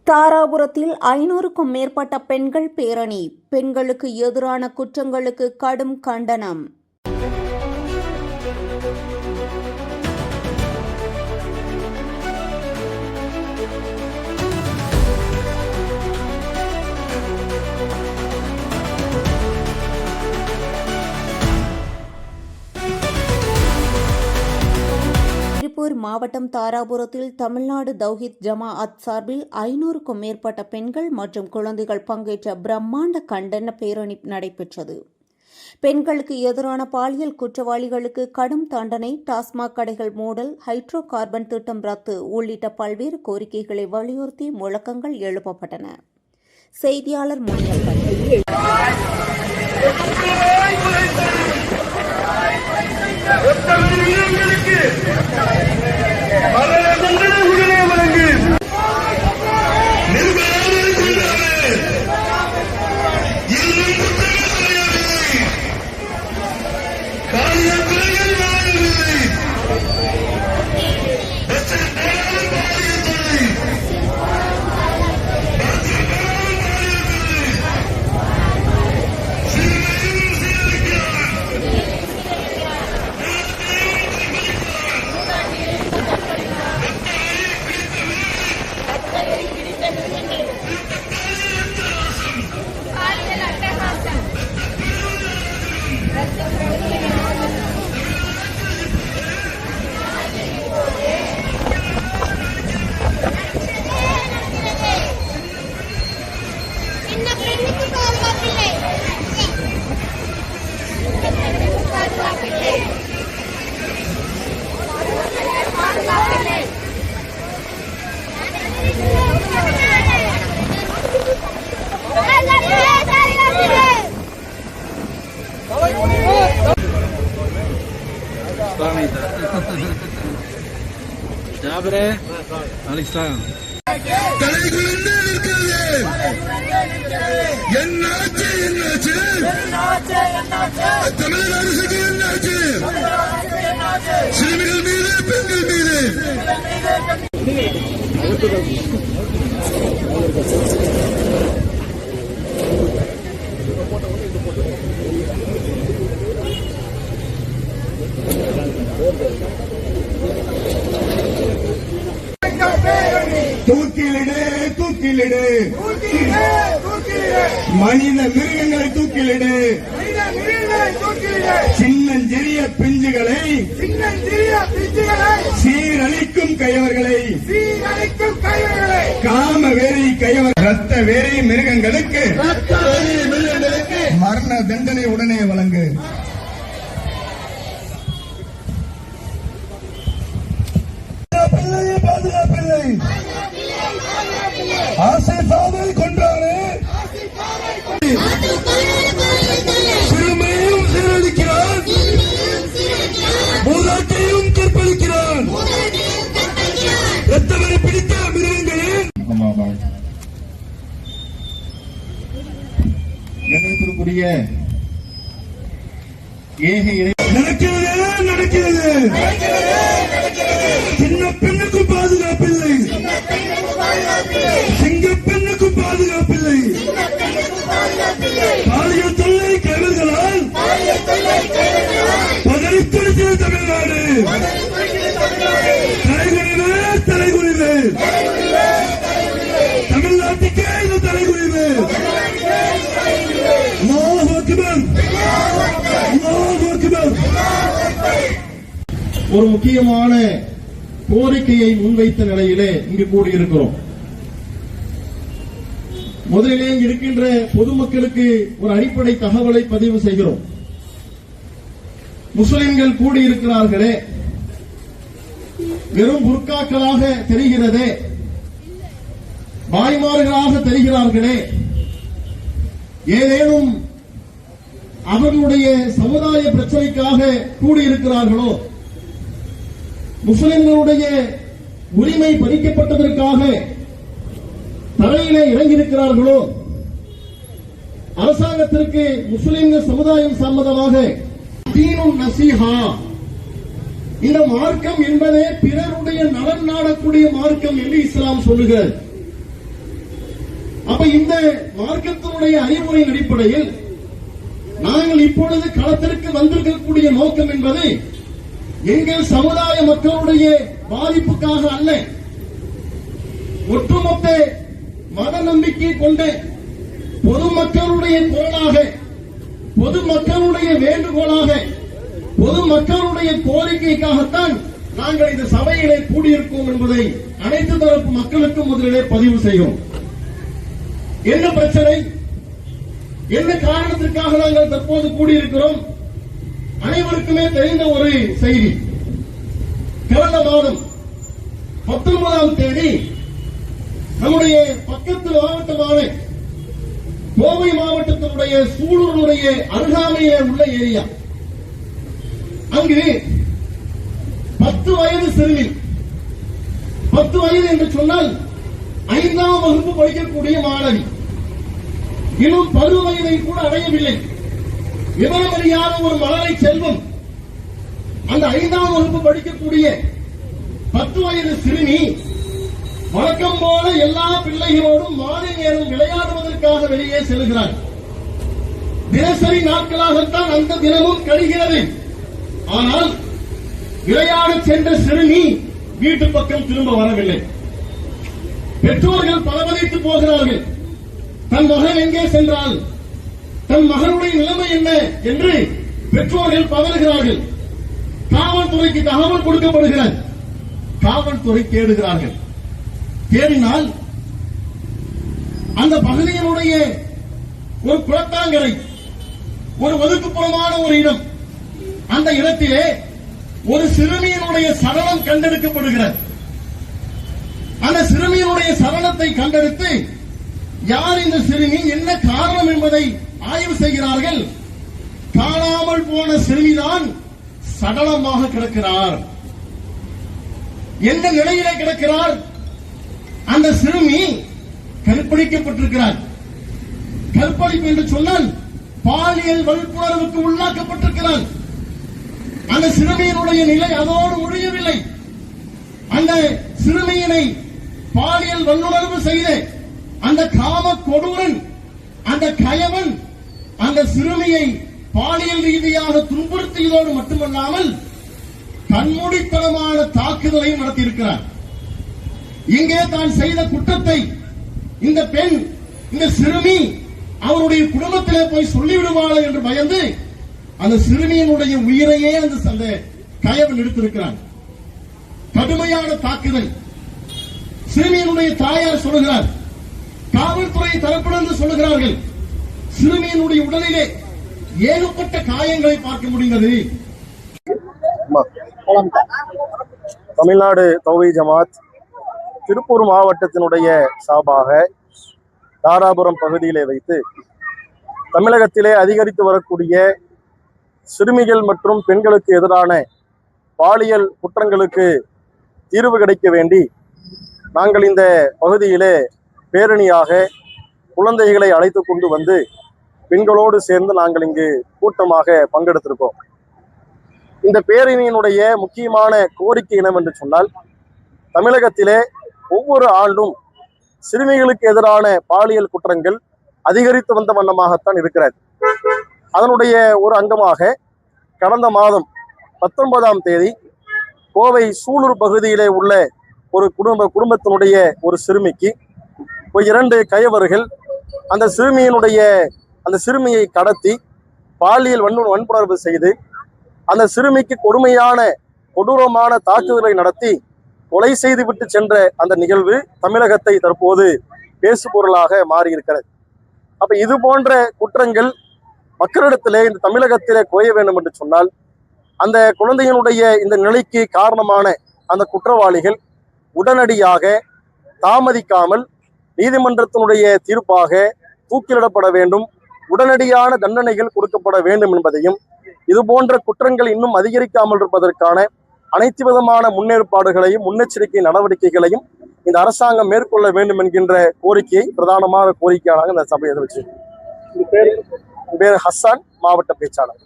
தாராபுரத்தில் 500க்கும் மேற்பட்ட பெண்கள் பேரணி. பெண்களுக்கு எதிரான குற்றங்களுக்கு கடும் கண்டனம். திருப்பூர் மாவட்டம் தாராபுரத்தில் தமிழ்நாடு தௌஹீத் ஜமாஅத் சார்பில் 500க்கும் மேற்பட்ட பெண்கள் மற்றும் குழந்தைகள் பங்கேற்ற பிரம்மாண்ட கண்டன பேரணி நடைபெற்றது. பெண்களுக்கு எதிரான பாலியல் குற்றவாளிகளுக்கு கடும் தண்டனை, டாஸ்மாக் கடைகள் மூடல், ஹைட்ரோ கார்பன் திட்டம் ரத்து உள்ளிட்ட பல்வேறு கோரிக்கைகளை வலியுறுத்தி முழக்கங்கள் எழுப்பப்பட்டன. செய்தியாளர் முனியப்பன். ஜாபரே அலிஸ்லாம் தலைகுனிந்து நிற்கிறது. என்னாச்சு என்னாச்சு தமிழக அரசுக்கு என்னாச்சு? சிறுமிகள் மீது பெண்கள் மீது தூக்கிலிடு தூக்கிலிடு மனித மிருகங்களை தூக்கிலிடு. சின்னஞ்சிறிய பிஞ்சுகளை சீரழிக்கும் கயவர்களை காம வெறி கயவர் ரத்த வெறி மிருகங்களுக்கு மரண தண்டனை உடனே வழங்கு. பாதுகாப்பில்லை ஆசிஃபாவை கொன்றாரே, சிறுமையும் சீரழிக்கிறான், மூதாட்டையும் கற்பழிக்கிறான். ரத்தவரை பிடித்த மிருகங்களில் கணேசனுக்குரிய நடக்கிறது. சின்ன பெண்ணுக்கும் பாதுகாப்பில்லை, சிங்க பெண்ணுக்கும் பாதுகாப்பில்லை. பாலியல் தொல்லை கைவர்களால் பதறித்துடித்தது தமிழ்நாடு. தலைகுனிவு தலைகுனிவு, தமிழ்நாட்டுக்கே இது தலைகுனிவு. ஒரு முக்கியமான கோரிக்கையை முன்வைத்த நிலையிலே இங்கு கூடியிருக்கிறோம். முதலிலே இருக்கின்ற பொதுமக்களுக்கு ஒரு அடிப்படை தகவலை பதிவு செய்கிறோம். முஸ்லிம்கள் கூடியிருக்கிறார்களே, வெறும் புர்காக்களாக தெரிகிறதே, பாய்மார்களாக தெரிகிறார்களே, ஏதேனும் அவர்களுடைய சமுதாய பிரச்சனைக்காக கூடியிருக்கிறார்களோ, முஸ்லிம்களுடைய உரிமை பறிக்கப்பட்டதற்காக தரையிலே இறங்கியிருக்கிறார்களோ, அரசாங்கத்திற்கு முஸ்லிம்கள் சமுதாயம் சம்பந்தமாக தீனுன் நசீஹா, இந்த மார்க்கம் என்பதே பிறருடைய நலன் நாடக்கூடிய மார்க்கம் என்று இஸ்லாம் சொல்லுகிறது. அப்ப இந்த மார்க்கத்தினுடைய அறிவுரையின் அடிப்படையில் நாங்கள் இப்பொழுது களத்திற்கு வந்திருக்கக்கூடிய நோக்கம் என்பது எங்கள் சமுதாய மக்களுடைய பாதிப்புக்காக அல்ல, ஒட்டுமொத்த மத நம்பிக்கை கொண்ட பொதுமக்களுடைய குரலாக, பொதுமக்களுடைய வேண்டுகோளாக, பொதுமக்களுடைய கோரிக்கைக்காகத்தான் நாங்கள் இந்த சபையிலே கூடியிருக்கோம் என்பதை அனைத்து தரப்பு மக்களுக்கும் முதலிலே பதிவு செய்கிறோம். என்ன பிரச்சனை, என்ன காரணத்திற்காக நாங்கள் தற்போது கூடியிருக்கிறோம்? அனைவருக்குமே தெரிந்த ஒரு செய்தி. கடந்த மாதம் 19ஆம் தேதி நம்முடைய பக்கத்து மாவட்டமான கோவை மாவட்டத்தினுடைய சூலூருடைய அருகாமையிலே உள்ள ஏரியா, அங்கு 10 வயது சிறுமி, 10 வயது என்று சொன்னால் 5ஆம் வகுப்பு படிக்கக்கூடிய மாணவி, இன்னும் 10 வயதை கூட அடையவில்லை, விவரமறியாத ஒரு மழலை செல்வம், அந்த 5ஆம் வகுப்பு படிக்கக்கூடிய 10 வயது சிறுமி வழக்கம் போல எல்லா பிள்ளைகளோடும் மாலை நேரம் விளையாடுவதற்காக வெளியே செல்கிறார். தினசரி நாட்களாகத்தான் அந்த தினமும் கழிகிறது. ஆனால் விளையாட சென்ற சிறுமி வீட்டு பக்கம் திரும்ப வரவில்லை. பெற்றோர்கள் பலவதைத்து போகிறார்கள். தன் மகன் எங்கே சென்றால், தன் மகனுடைய நிலைமை என்ன என்று பெற்றோர்கள் பதறுகிறார்கள். காவல்துறைக்கு தகவல் கொடுக்கப்படுகிறது. காவல்துறை தேடுகிறார்கள். தேடினால் அந்த பகுதியினுடைய ஒரு குளத்தாங்கரை, ஒரு ஒதுக்குப்புறமான ஒரு இடம், அந்த இடத்திலே ஒரு சிறுமியினுடைய சடலம் கண்டெடுக்கப்படுகிறது. அந்த சிறுமியினுடைய சடலத்தை கண்டெடுத்து யார் இந்த சிறுமி, என்ன காரணம் என்பதை ஆய்வு செய்கிறார்கள். காணாமல் போன சிறுமிதான் சடலமாக கிடக்கிறார். எந்த நிலையிலே கிடக்கிறார்? அந்த சிறுமி கற்பழிக்கப்பட்டிருக்கிறார். கற்பழிப்பு என்று சொன்னால் பாலியல் வன்புணர்வுக்கு உள்ளாக்கப்பட்டிருக்கிறார். அந்த சிறுமியினுடைய நிலை அதோடு முடியவில்லை. அந்த சிறுமியினை பாலியல் வல்லுணர்வு செய்த அந்த காம கொடூரன், அந்த கயவன் அந்த சிறுமியை பாலியல் ரீதியாக துன்புறுத்தியதோடு மட்டுமல்லாமல் கண்மூடித்தனமான தாக்குதலையும் நடத்தியிருக்கிறார். இங்கே தான் செய்த குற்றத்தை இந்த பெண், இந்த சிறுமி அவருடைய குடும்பத்திலே போய் சொல்லிவிடுவாள் என்று பயந்து அந்த சிறுமியினுடைய உயிரையே அந்த கயவன் எடுத்திருக்கிறார். கடுமையான தாக்குதல். சிறுமியினுடைய தாயார் சொல்லுகிறார், காவல்துறை தரப்பிலிருந்து சொல்லுகிறார்கள், சிறுமியினுடைய உடலிலே ஏகப்பட்ட காயங்களை பார்க்க முடிந்தது. தமிழ்நாடு தௌஹீத் ஜமாத் திருப்பூர் மாவட்டத்தினுடைய சார்பாக தாராபுரம் பகுதியிலே வைத்து தமிழகத்திலே அதிகரித்து வரக்கூடிய சிறுமிகள் மற்றும் பெண்களுக்கு எதிரான பாலியல் குற்றங்களுக்கு தீர்வு கிடைக்க வேண்டி நாங்கள் இந்த பகுதியிலே பேரணியாக குழந்தைகளை அழைத்து கொண்டு வந்து பெண்களோடு சேர்ந்து நாங்கள் இங்கு கூட்டமாக பங்கெடுத்திருக்கோம். இந்த பேரணியினுடைய முக்கியமான கோரிக்கை என்னவென்று சொன்னால், தமிழகத்திலே ஒவ்வொரு ஆண்டும் சிறுமிகளுக்கு எதிரான பாலியல் குற்றங்கள் அதிகரித்து வந்த வண்ணமாகத்தான் இருக்கிறது. அதனுடைய ஒரு அங்கமாக கடந்த மாதம் 19ஆம் தேதி கோவை சூலூர் பகுதியிலே உள்ள ஒரு குடும்பத்தினுடைய ஒரு சிறுமிக்கு 2 கயவர்கள் அந்த சிறுமியை கடத்தி பாலியல் வன்புணர்வு செய்து அந்த சிறுமிக்கு கொடூரமான தாக்குதலை நடத்தி கொலை செய்துவிட்டு சென்ற அந்த நிகழ்வு தமிழகத்தை தற்போது பேசுபொருளாக மாறியிருக்கிறது. அப்ப இது போன்ற குற்றங்கள் மக்களிடத்திலே இந்த தமிழகத்திலே குறைய வேண்டும் என்று சொன்னால், அந்த குழந்தையினுடைய இந்த நிலைக்கு காரணமான அந்த குற்றவாளிகள் உடனடியாக தாமதிக்காமல் நீதிமன்றத்தினுடைய தீர்ப்பாக தூக்கிலிடப்பட வேண்டும், உடனடியான தண்டனைகள் கொடுக்கப்பட வேண்டும் என்பதையும், இது போன்ற குற்றங்கள் இன்னும் அதிகரிக்காமல் இருப்பதற்கான அனைத்து விதமான முன்னேற்பாடுகளையும் முன்னெச்சரிக்கை நடவடிக்கைகளையும் இந்த அரசாங்கம் மேற்கொள்ள வேண்டும் என்கின்ற கோரிக்கையை பிரதானமான கோரிக்கையாக இந்த சபையை வச்சு. பேர் ஹஸ்ஸான், மாவட்ட பேச்சாளர்.